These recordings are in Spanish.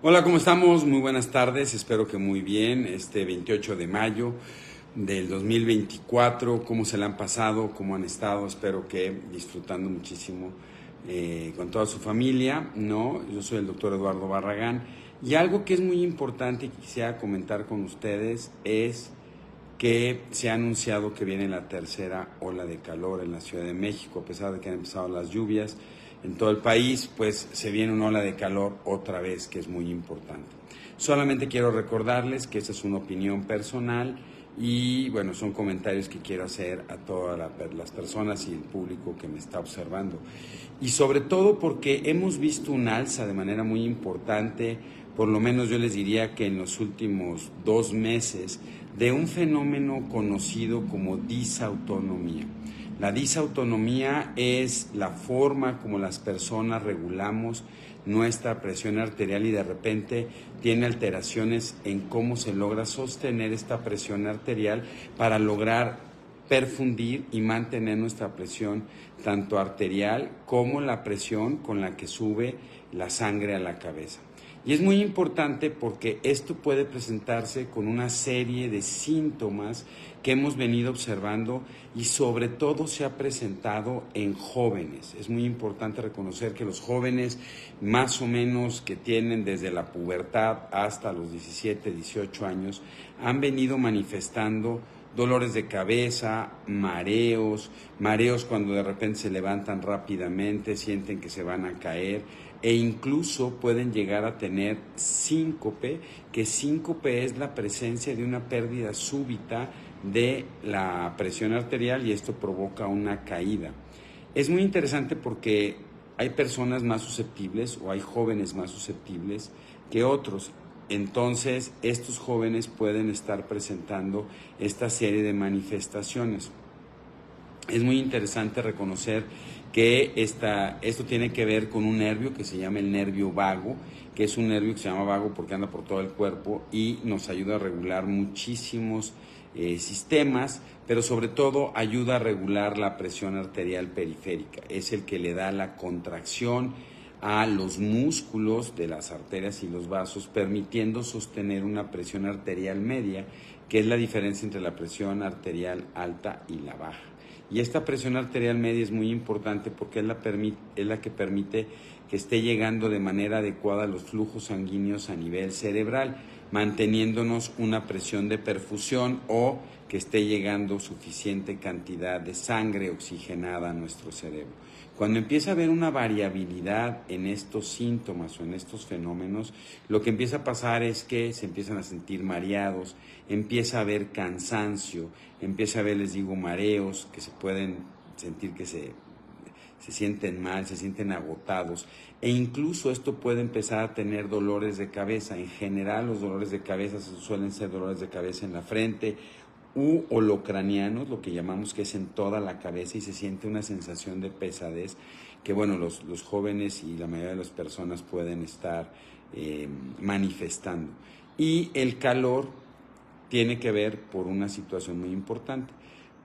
Hola, ¿cómo estamos? Muy buenas tardes, espero que muy bien. Este 28 de mayo del 2024, ¿cómo se la han pasado? ¿Cómo han estado? Espero que disfrutando muchísimo con toda su familia, ¿no? Yo soy el doctor Eduardo Barragán y algo que es muy importante y que quisiera comentar con ustedes es que se ha anunciado que viene la tercera ola de calor en la Ciudad de México, a pesar de que han empezado las lluvias en todo el país, pues se viene una ola de calor otra vez, que es muy importante. Solamente quiero recordarles que esta es una opinión personal y bueno, son comentarios que quiero hacer a todas las personas y el público que me está observando. Y sobre todo porque hemos visto un alza de manera muy importante, por lo menos yo les diría que en los últimos 2 meses, de un fenómeno conocido como disautonomía. La disautonomía es la forma como las personas regulamos nuestra presión arterial y de repente tiene alteraciones en cómo se logra sostener esta presión arterial para lograr perfundir y mantener nuestra presión tanto arterial como la presión con la que sube la sangre a la cabeza. Y es muy importante porque esto puede presentarse con una serie de síntomas que hemos venido observando y sobre todo se ha presentado en jóvenes. Es muy importante reconocer que los jóvenes más o menos que tienen desde la pubertad hasta los 17, 18 años han venido manifestando dolores de cabeza, mareos cuando de repente se levantan rápidamente, sienten que se van a caer e incluso pueden llegar a tener síncope, que síncope es la presencia de una pérdida súbita de la presión arterial y esto provoca una caída. Es muy interesante porque hay personas más susceptibles o hay jóvenes más susceptibles que otros. Entonces, estos jóvenes pueden estar presentando esta serie de manifestaciones. Es muy interesante reconocer que esto tiene que ver con un nervio que se llama el nervio vago, que es un nervio que se llama vago porque anda por todo el cuerpo y nos ayuda a regular muchísimos sistemas, pero sobre todo ayuda a regular la presión arterial periférica. Es el que le da la contracción a los músculos de las arterias y los vasos, permitiendo sostener una presión arterial media, que es la diferencia entre la presión arterial alta y la baja. Y esta presión arterial media es muy importante porque es la que permite que esté llegando de manera adecuada los flujos sanguíneos a nivel cerebral, manteniéndonos una presión de perfusión o que esté llegando suficiente cantidad de sangre oxigenada a nuestro cerebro. Cuando empieza a haber una variabilidad en estos síntomas o en estos fenómenos, lo que empieza a pasar es que se empiezan a sentir mareados, empieza a haber cansancio, empieza a haber, les digo, mareos, que se pueden sentir que se sienten mal, se sienten agotados e incluso esto puede empezar a tener dolores de cabeza. En general los dolores de cabeza suelen ser dolores de cabeza en la frente u holocranianos, lo que llamamos que es en toda la cabeza y se siente una sensación de pesadez que bueno, los jóvenes y la mayoría de las personas pueden estar manifestando. Y el calor tiene que ver por una situación muy importante,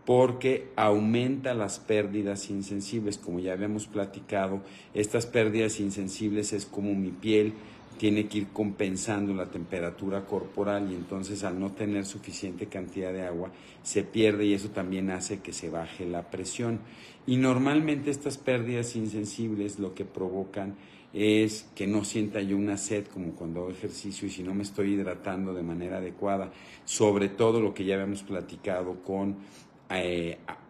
porque aumenta las pérdidas insensibles. Como ya habíamos platicado, estas pérdidas insensibles es como mi piel tiene que ir compensando la temperatura corporal y entonces al no tener suficiente cantidad de agua se pierde y eso también hace que se baje la presión. Y normalmente estas pérdidas insensibles lo que provocan es que no sienta yo una sed como cuando hago ejercicio y si no me estoy hidratando de manera adecuada, sobre todo lo que ya habíamos platicado con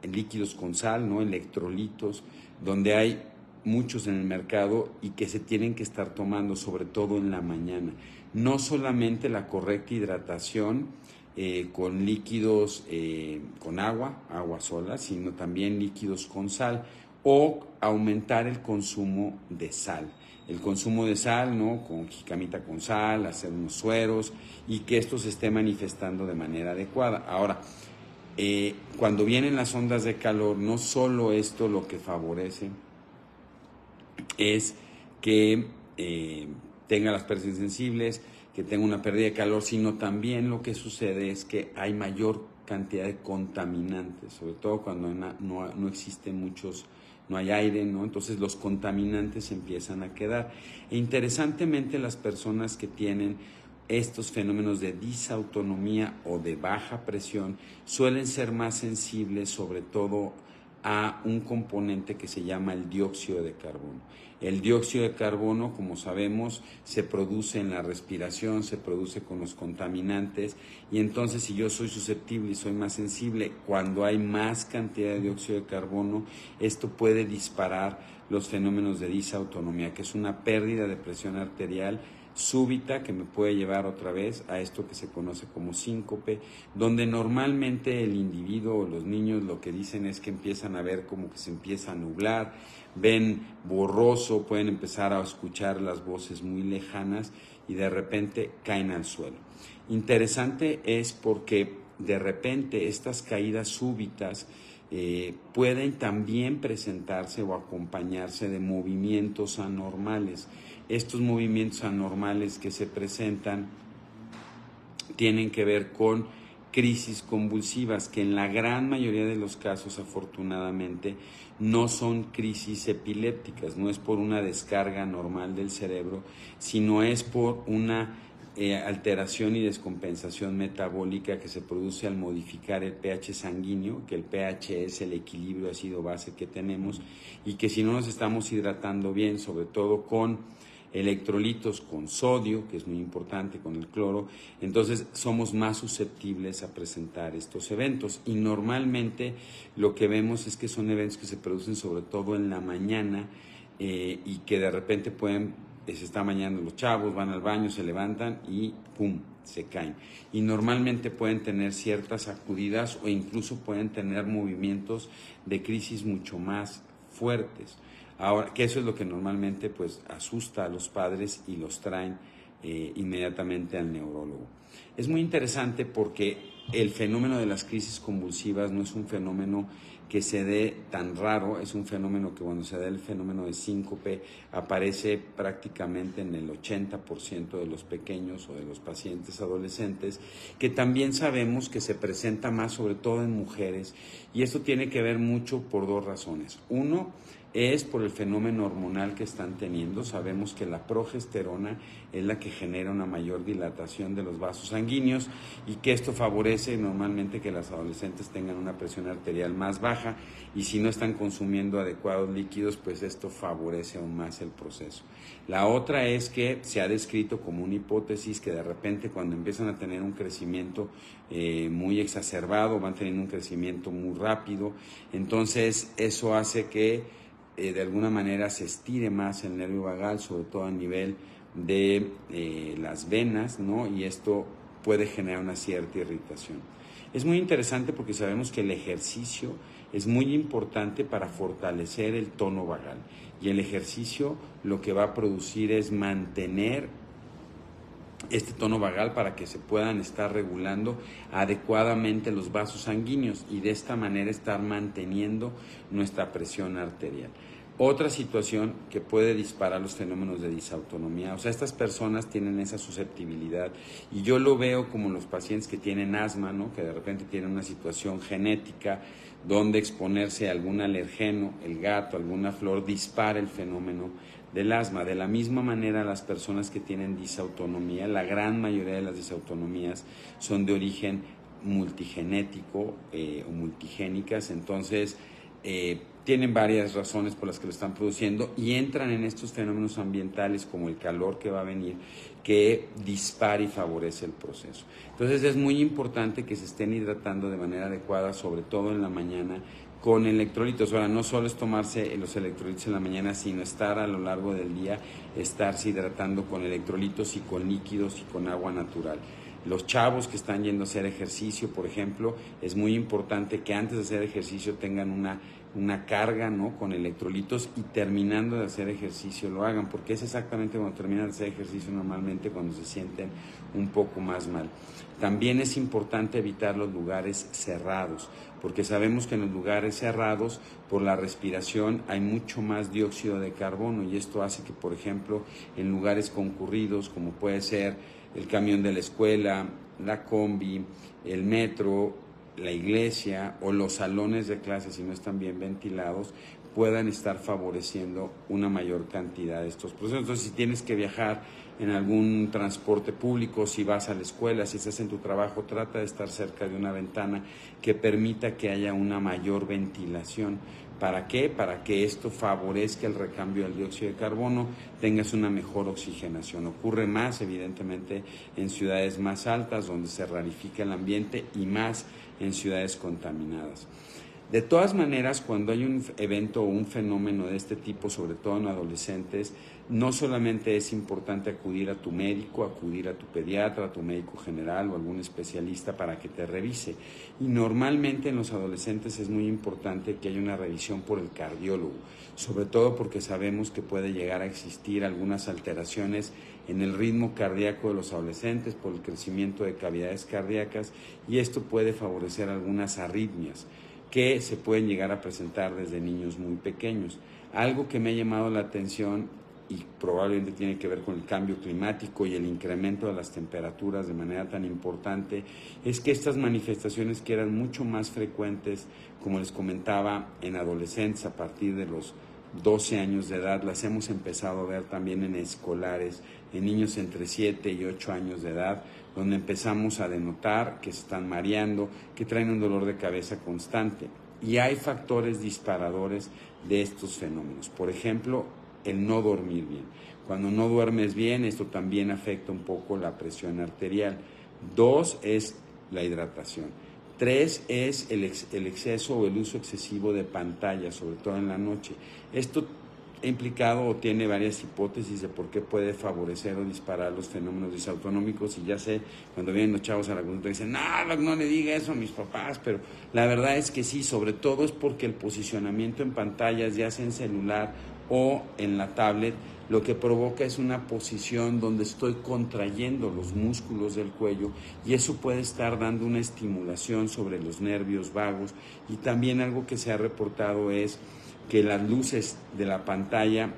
líquidos con sal, ¿no? Electrolitos, donde hay muchos en el mercado y que se tienen que estar tomando, sobre todo en la mañana. No solamente la correcta hidratación con líquidos con agua sola, sino también líquidos con sal o aumentar el consumo de sal. El consumo de sal, ¿no? Con jicamita con sal, hacer unos sueros y que esto se esté manifestando de manera adecuada. Ahora, cuando vienen las ondas de calor, no solo esto lo que favorece es que tenga las pérdidas sensibles, que tenga una pérdida de calor, sino también lo que sucede es que hay mayor cantidad de contaminantes, sobre todo cuando no existen muchos no hay aire, ¿no? Entonces los contaminantes empiezan a quedar. E interesantemente, las personas que tienen estos fenómenos de disautonomía o de baja presión suelen ser más sensibles, sobre todo a un componente que se llama el dióxido de carbono. El dióxido de carbono, como sabemos, se produce en la respiración, se produce con los contaminantes, y entonces si yo soy susceptible y soy más sensible, cuando hay más cantidad de dióxido de carbono, esto puede disparar los fenómenos de disautonomía, que es una pérdida de presión arterial súbita que me puede llevar otra vez a esto que se conoce como síncope, donde normalmente el individuo o los niños lo que dicen es que empiezan a ver como que se empieza a nublar, ven borroso, pueden empezar a escuchar las voces muy lejanas y de repente caen al suelo. Interesante es porque de repente estas caídas súbitas pueden también presentarse o acompañarse de movimientos anormales. Estos movimientos anormales que se presentan tienen que ver con crisis convulsivas, que en la gran mayoría de los casos, afortunadamente, no son crisis epilépticas, no es por una descarga normal del cerebro, sino es por una alteración y descompensación metabólica que se produce al modificar el pH sanguíneo, que el pH es el equilibrio ácido-base que tenemos, y que si no nos estamos hidratando bien, sobre todo con electrolitos, con sodio, que es muy importante, con el cloro, entonces somos más susceptibles a presentar estos eventos. Y normalmente lo que vemos es que son eventos que se producen sobre todo en la mañana y que de repente se están bañando los chavos, van al baño, se levantan y ¡pum!, se caen. Y normalmente pueden tener ciertas sacudidas o incluso pueden tener movimientos de crisis mucho más fuertes. Ahora, que eso es lo que normalmente pues asusta a los padres y los traen inmediatamente al neurólogo. Es muy interesante porque el fenómeno de las crisis convulsivas no es un fenómeno que se dé tan raro, es un fenómeno que cuando se da el fenómeno de síncope aparece prácticamente en el 80% de los pequeños o de los pacientes adolescentes, que también sabemos que se presenta más sobre todo en mujeres, y esto tiene que ver mucho por dos razones. Uno, es por el fenómeno hormonal que están teniendo. Sabemos que la progesterona es la que genera una mayor dilatación de los vasos sanguíneos y que esto favorece normalmente que las adolescentes tengan una presión arterial más baja, y si no están consumiendo adecuados líquidos, pues esto favorece aún más el proceso. La otra es que se ha descrito como una hipótesis que de repente cuando empiezan a tener un crecimiento muy exacerbado, van teniendo un crecimiento muy rápido, entonces eso hace que de alguna manera se estire más el nervio vagal, sobre todo a nivel de las venas, ¿no? Y esto puede generar una cierta irritación. Es muy interesante porque sabemos que el ejercicio es muy importante para fortalecer el tono vagal, y el ejercicio lo que va a producir es mantener este tono vagal para que se puedan estar regulando adecuadamente los vasos sanguíneos y de esta manera estar manteniendo nuestra presión arterial. Otra situación que puede disparar los fenómenos de disautonomía, o sea, estas personas tienen esa susceptibilidad, y yo lo veo como los pacientes que tienen asma, ¿no? Que de repente tienen una situación genética donde exponerse a algún alergeno, el gato, alguna flor, dispara el fenómeno del asma. De la misma manera, las personas que tienen disautonomía, la gran mayoría de las disautonomías son de origen multigenético o multigénicas, entonces tienen varias razones por las que lo están produciendo y entran en estos fenómenos ambientales como el calor que va a venir, que dispara y favorece el proceso. Entonces es muy importante que se estén hidratando de manera adecuada, sobre todo en la mañana, con electrolitos. Ahora, no solo es tomarse los electrolitos en la mañana, sino estar a lo largo del día, estarse hidratando con electrolitos y con líquidos y con agua natural. Los chavos que están yendo a hacer ejercicio, por ejemplo, es muy importante que antes de hacer ejercicio tengan una carga, ¿no?, con electrolitos, y terminando de hacer ejercicio lo hagan, porque es exactamente cuando terminan de hacer ejercicio normalmente cuando se sienten un poco más mal. También es importante evitar los lugares cerrados, porque sabemos que en los lugares cerrados, por la respiración, hay mucho más dióxido de carbono, y esto hace que, por ejemplo, en lugares concurridos, como puede ser el camión de la escuela, la combi, el metro, la iglesia o los salones de clases, si no están bien ventilados, puedan estar favoreciendo una mayor cantidad de estos procesos. Entonces, si tienes que viajar en algún transporte público, si vas a la escuela, si estás en tu trabajo, trata de estar cerca de una ventana que permita que haya una mayor ventilación. ¿Para qué? Para que esto favorezca el recambio del dióxido de carbono, tengas una mejor oxigenación. Ocurre más, evidentemente, en ciudades más altas, donde se rarifica el ambiente, y más en ciudades contaminadas. De todas maneras, cuando hay un evento o un fenómeno de este tipo, sobre todo en adolescentes, no solamente es importante acudir a tu médico, acudir a tu pediatra, a tu médico general o algún especialista para que te revise. Y normalmente en los adolescentes es muy importante que haya una revisión por el cardiólogo, sobre todo porque sabemos que puede llegar a existir algunas alteraciones en el ritmo cardíaco de los adolescentes por el crecimiento de cavidades cardíacas, y esto puede favorecer algunas arritmias que se pueden llegar a presentar desde niños muy pequeños. Algo que me ha llamado la atención, y probablemente tiene que ver con el cambio climático y el incremento de las temperaturas de manera tan importante, es que estas manifestaciones, que eran mucho más frecuentes, como les comentaba, en adolescentes a partir de los 12 años de edad, las hemos empezado a ver también en escolares, en niños entre 7 y 8 años de edad, donde empezamos a denotar que se están mareando, que traen un dolor de cabeza constante. Y hay factores disparadores de estos fenómenos. Por ejemplo, el no dormir bien. Cuando no duermes bien, esto también afecta un poco la presión arterial. 2 es la hidratación. 3 es el exceso o el uso excesivo de pantalla, sobre todo en la noche. Esto ha implicado o tiene varias hipótesis de por qué puede favorecer o disparar los fenómenos disautonómicos, y ya sé, cuando vienen los chavos a la consulta dicen, no le diga eso a mis papás, pero la verdad es que sí, sobre todo es porque el posicionamiento en pantallas, ya sea en celular o en la tablet, lo que provoca es una posición donde estoy contrayendo los músculos del cuello, y eso puede estar dando una estimulación sobre los nervios vagos. Y también algo que se ha reportado es que las luces de la pantalla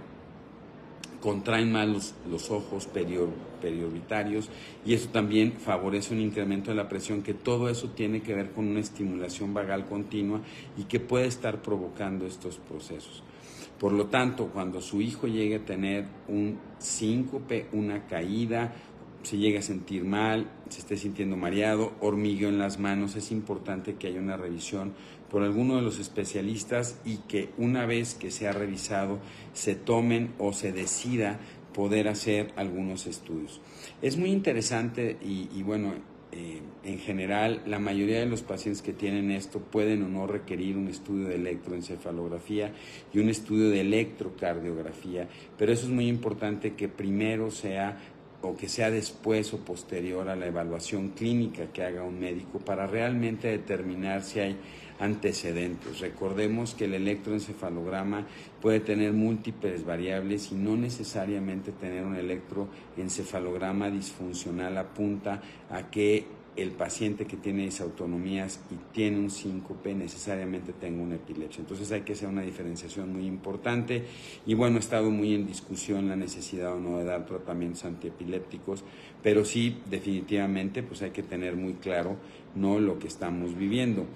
contraen más los ojos periorbitarios, y eso también favorece un incremento de la presión, que todo eso tiene que ver con una estimulación vagal continua y que puede estar provocando estos procesos. Por lo tanto, cuando su hijo llegue a tener un síncope, una caída, se llegue a sentir mal, se esté sintiendo mareado, hormigueo en las manos, es importante que haya una revisión por alguno de los especialistas, y que una vez que se ha revisado se tomen o se decida poder hacer algunos estudios. Es muy interesante y bueno, en general la mayoría de los pacientes que tienen esto pueden o no requerir un estudio de electroencefalografía y un estudio de electrocardiografía, pero eso es muy importante que primero sea, o que sea después o posterior a la evaluación clínica que haga un médico, para realmente determinar si hay antecedentes. Recordemos que el electroencefalograma puede tener múltiples variables, y no necesariamente tener un electroencefalograma disfuncional apunta a que el paciente que tiene disautonomías y tiene un síncope necesariamente tenga una epilepsia. Entonces hay que hacer una diferenciación muy importante, y bueno, ha estado muy en discusión la necesidad o no de dar tratamientos antiepilépticos, pero sí, definitivamente, pues hay que tener muy claro, ¿no?, lo que estamos viviendo.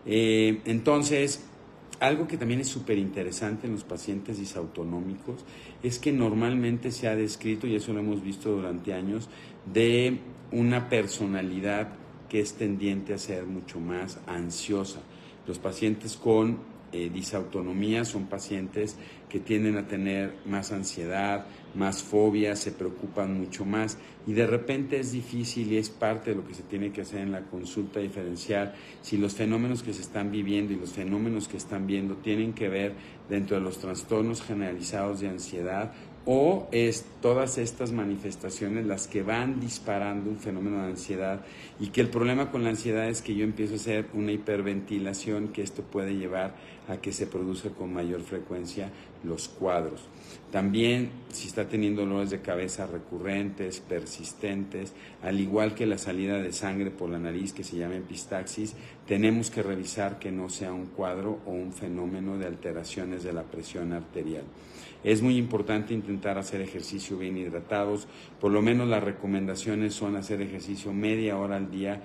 Entonces, algo que también es súper interesante en los pacientes disautonómicos es que normalmente se ha descrito, y eso lo hemos visto durante años, de una personalidad que es tendiente a ser mucho más ansiosa. Los pacientes con disautonomía son pacientes que tienden a tener más ansiedad, más fobia, se preocupan mucho más, y de repente es difícil, y es parte de lo que se tiene que hacer en la consulta, diferenciar si los fenómenos que se están viviendo y los fenómenos que están viendo tienen que ver dentro de los trastornos generalizados de ansiedad, o es todas estas manifestaciones las que van disparando un fenómeno de ansiedad, y que el problema con la ansiedad es que yo empiezo a hacer una hiperventilación, que esto puede llevar a que se produzca con mayor frecuencia los cuadros. También, si está teniendo dolores de cabeza recurrentes, persistentes, al igual que la salida de sangre por la nariz, que se llama epistaxis, tenemos que revisar que no sea un cuadro o un fenómeno de alteraciones de la presión arterial. Es muy importante intentar hacer ejercicio bien hidratados. Por lo menos las recomendaciones son hacer ejercicio media hora al día,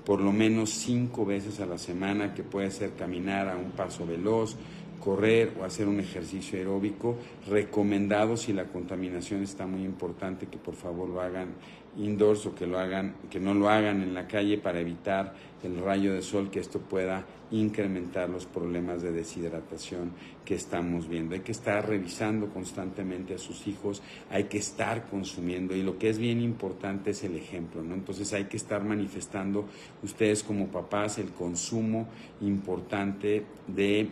por lo menos 5 veces a la semana, que puede ser caminar a un paso veloz, correr o hacer un ejercicio aeróbico recomendado. Si la contaminación está muy importante, que por favor lo hagan indoors o que no lo hagan en la calle para evitar el rayo de sol, que esto pueda incrementar los problemas de deshidratación que estamos viendo. Hay que estar revisando constantemente a sus hijos, hay que estar consumiendo, y lo que es bien importante es el ejemplo, ¿no? Entonces hay que estar manifestando ustedes como papás el consumo importante de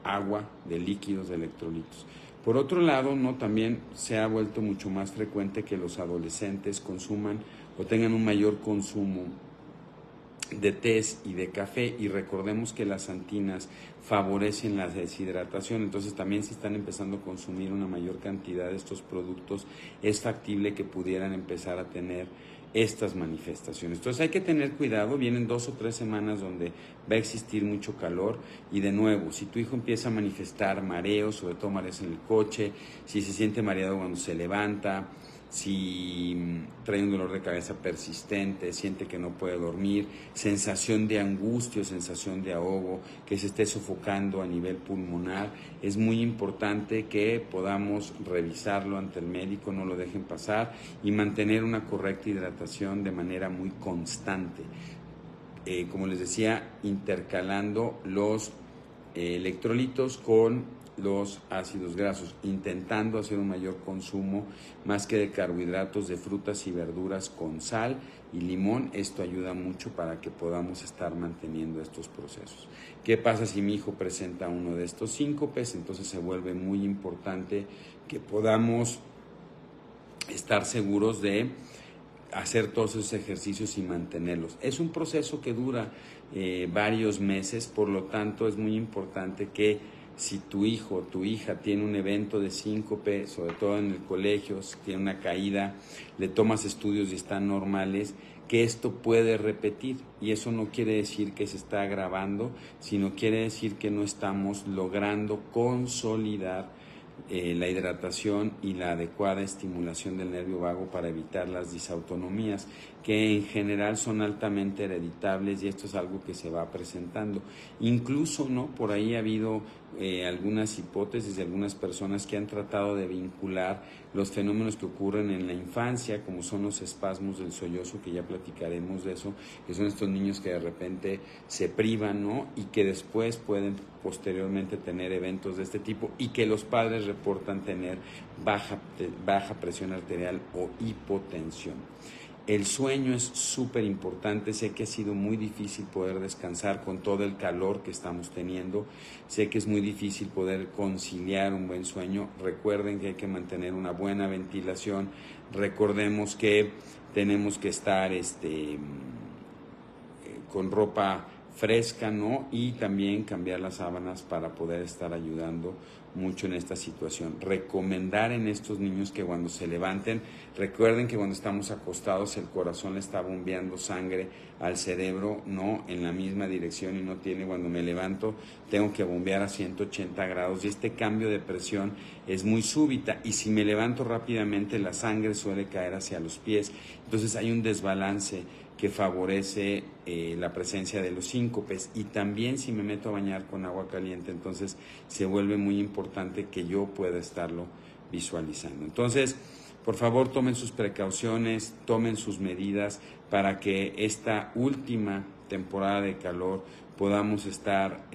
agua, de líquidos, de electrolitos. Por otro lado, ¿no?, también se ha vuelto mucho más frecuente que los adolescentes consuman o tengan un mayor consumo de tés y de café, y recordemos que las antinas favorecen la deshidratación. Entonces también si están empezando a consumir una mayor cantidad de estos productos, es factible que pudieran empezar a tener estas manifestaciones. Entonces hay que tener cuidado. Vienen 2 o 3 semanas donde va a existir mucho calor, y de nuevo, si tu hijo empieza a manifestar mareos, sobre todo mareos en el coche, si se siente mareado cuando se levanta, si trae un dolor de cabeza persistente, siente que no puede dormir, sensación de angustia o sensación de ahogo, que se esté sofocando a nivel pulmonar, es muy importante que podamos revisarlo ante el médico, no lo dejen pasar, y mantener una correcta hidratación de manera muy constante. Como les decía, intercalando los electrolitos con los ácidos grasos, intentando hacer un mayor consumo más que de carbohidratos, de frutas y verduras con sal y limón. Esto ayuda mucho para que podamos estar manteniendo estos procesos. ¿Qué pasa si mi hijo presenta uno de estos síncopes? Entonces se vuelve muy importante que podamos estar seguros de hacer todos esos ejercicios y mantenerlos. Es un proceso que dura varios meses, por lo tanto es muy importante que si tu hijo o tu hija tiene un evento de síncope, sobre todo en el colegio, si tiene una caída, le tomas estudios y están normales, que esto puede repetir, y eso no quiere decir que se está agravando, sino quiere decir que no estamos logrando consolidar la hidratación y la adecuada estimulación del nervio vago para evitar las disautonomías, que en general son altamente hereditables, y esto es algo que se va presentando. Incluso, ¿no?, por ahí ha habido algunas hipótesis de algunas personas que han tratado de vincular los fenómenos que ocurren en la infancia, como son los espasmos del sollozo, que ya platicaremos de eso, que son estos niños que de repente se privan, ¿no?, y que después pueden posteriormente tener eventos de este tipo, y que los padres reportan tener baja presión arterial o hipotensión. El sueño es súper importante. Sé que ha sido muy difícil poder descansar con todo el calor que estamos teniendo. Sé que es muy difícil poder conciliar un buen sueño. Recuerden que hay que mantener una buena ventilación. Recordemos que tenemos que estar con ropa fresca, ¿no?, y también cambiar las sábanas para poder estar ayudando mucho en esta situación. Recomendar en estos niños que cuando se levanten, recuerden que cuando estamos acostados el corazón le está bombeando sangre al cerebro, no en la misma dirección, y no tiene, cuando me levanto tengo que bombear a 180 grados, y este cambio de presión es muy súbita, y si me levanto rápidamente la sangre suele caer hacia los pies. Entonces hay un desbalance que favorece la presencia de los síncopes. Y también si me meto a bañar con agua caliente, entonces se vuelve muy importante que yo pueda estarlo visualizando. Entonces, por favor, tomen sus precauciones, tomen sus medidas para que esta última temporada de calor podamos estar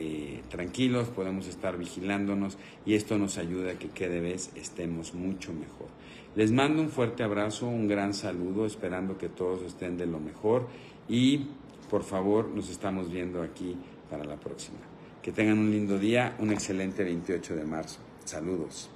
tranquilos, podamos estar vigilándonos, y esto nos ayuda a que cada vez estemos mucho mejor. Les mando un fuerte abrazo, un gran saludo, esperando que todos estén de lo mejor, y por favor nos estamos viendo aquí para la próxima. Que tengan un lindo día, un excelente 28 de marzo. Saludos.